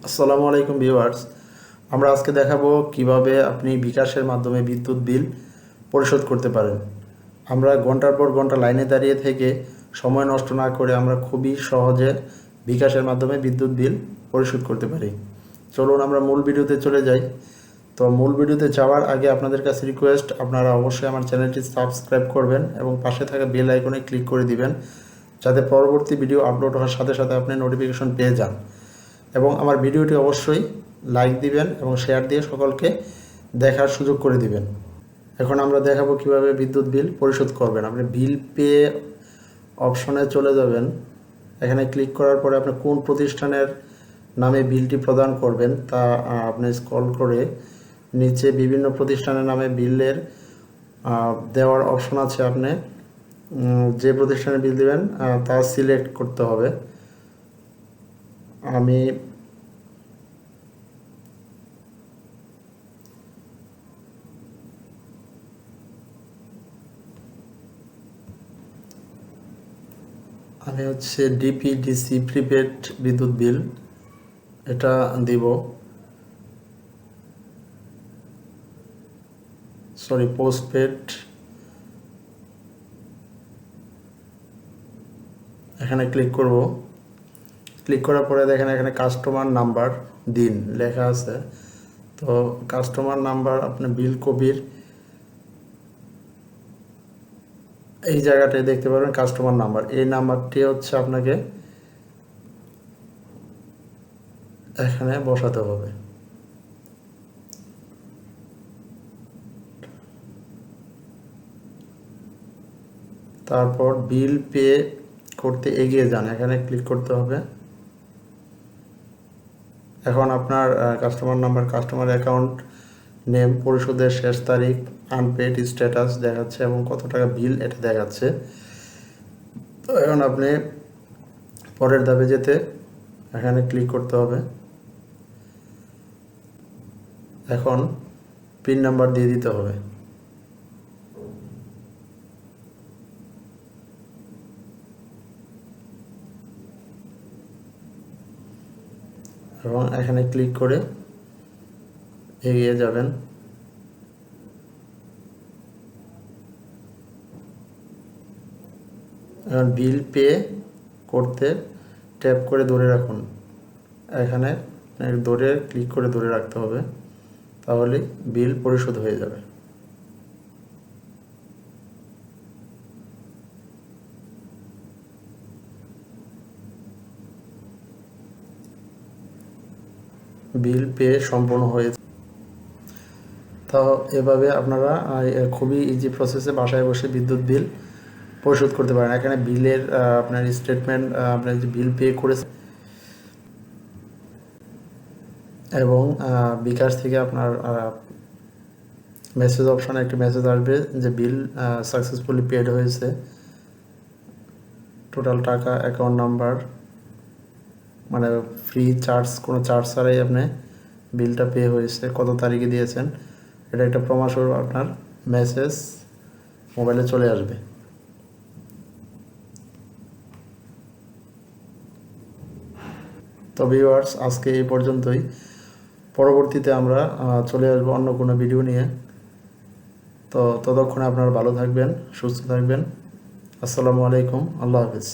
আসসালামু আলাইকুম ভিউয়ার্স। আমরা আজকে দেখাবো কিভাবে আপনি বিকাশের মাধ্যমে বিদ্যুৎ বিল পরিশোধ করতে পারেন। আমরা ঘন্টার পর ঘন্টা লাইনে দাঁড়িয়ে থেকে সময় নষ্ট না করে আমরা খুবই সহজে বিকাশের মাধ্যমে বিদ্যুৎ বিল পরিশোধ করতে পারি। চলুন আমরা মূল ভিডিওতে চলে যাই। তো মূল ভিডিওতে যাওয়ার আগে আপনাদের কাছে রিকোয়েস্ট, আপনারা অবশ্যই আমার চ্যানেলটি সাবস্ক্রাইব করবেন এবং পাশে থাকা বেল আইকনে ক্লিক করে দিবেন, যাতে পরবর্তী ভিডিও আপলোড হওয়ার সাথে সাথে আপনি নোটিফিকেশন পেয়ে যান। এবং আমার ভিডিওটি অবশ্যই লাইক দিবেন এবং শেয়ার দিয়ে সকলকে দেখার সুযোগ করে দিবেন। এখন আমরা দেখাবো কিভাবে বিদ্যুৎ বিল পরিশোধ করবেন। আপনি বিল পে অপশনে চলে যাবেন। এখানে ক্লিক করার পরে আপনি কোন প্রতিষ্ঠানের নামে বিলটি প্রদান করবেন তা আপনি স্ক্রল করে নিচে বিভিন্ন প্রতিষ্ঠানের নামে বিলের দেওয়ার অপশন আছে। আপনি যে প্রতিষ্ঠানে বিল দিবেন তা সিলেক্ট করতে হবে। আমি হচ্ছে ডিপিডিসি প্রিপেড বিদ্যুৎ বিল এটা দিব। পোস্টপেড। এখানে ক্লিক করব। ক্লিক করার পরে দেখেন এখানে কাস্টমার নাম্বার দিন লেখা আছে। তো কাস্টমার নাম্বার আপনি বিল কপির এই জায়গাটায় দেখতে পারবেন কাস্টমার নাম্বার। এই নাম্বারটি হচ্ছে আপনাকে এখানে বসাতে হবে। তারপর বিল পে করতে এগিয়ে যান, এখানে ক্লিক করতে হবে। এখন আপনার customer number, customer account name, পরিশোধের শেষ তারিখ, আনপেড স্ট্যাটাস দেখাচ্ছে এবং কত টাকা বিল এটা দেখাচ্ছে। তো এখন আপনি পরের ধাপে যেতে এখানে ক্লিক করতে হবে। এখন পিন নাম্বার দিয়ে দিতে হবে। এবং এখানে ক্লিক করে এগিয়ে যাবেন। এখন বিল পে করতে ট্যাপ করে ধরে রাখুন। এখানে ধরে ক্লিক করে ধরে রাখতে হবে, তাহলে বিল পরিশোধ হয়ে যাবে। বিল পে সম্পন্ন হয়েছে। তো এভাবে আপনারা খুবই ইজি প্রসেসে বাসায় বসে বিদ্যুৎ বিল পরিশোধ করতে পারেন। এখানে বিলের আপনার স্টেটমেন্ট, আপনার যে বিল পে করেছে এবং বিকাশ থেকে আপনার মেসেজ অপশানে একটি মেসেজ আসবে যে বিল সাকসেসফুলি পেড হয়েছে, টোটাল টাকা, অ্যাকাউন্ট নাম্বার, মানে ফ্রি চার্জ, কোনো চার্জ ছাড়াই আপনি বিলটা পে হয়েছে, কত তারিখে দিয়েছেন, এটা একটা প্রমাণস্বরূপ আপনার মেসেজ মোবাইলে চলে আসবে। তো ভিউয়ার্স, আজকে এই পর্যন্তই। পরবর্তীতে আমরা চলে আসবো অন্য কোনো ভিডিও নিয়ে। তো ততক্ষণে আপনারা ভালো থাকবেন, সুস্থ থাকবেন। আসসালামু আলাইকুম, আল্লাহ হাফিজ।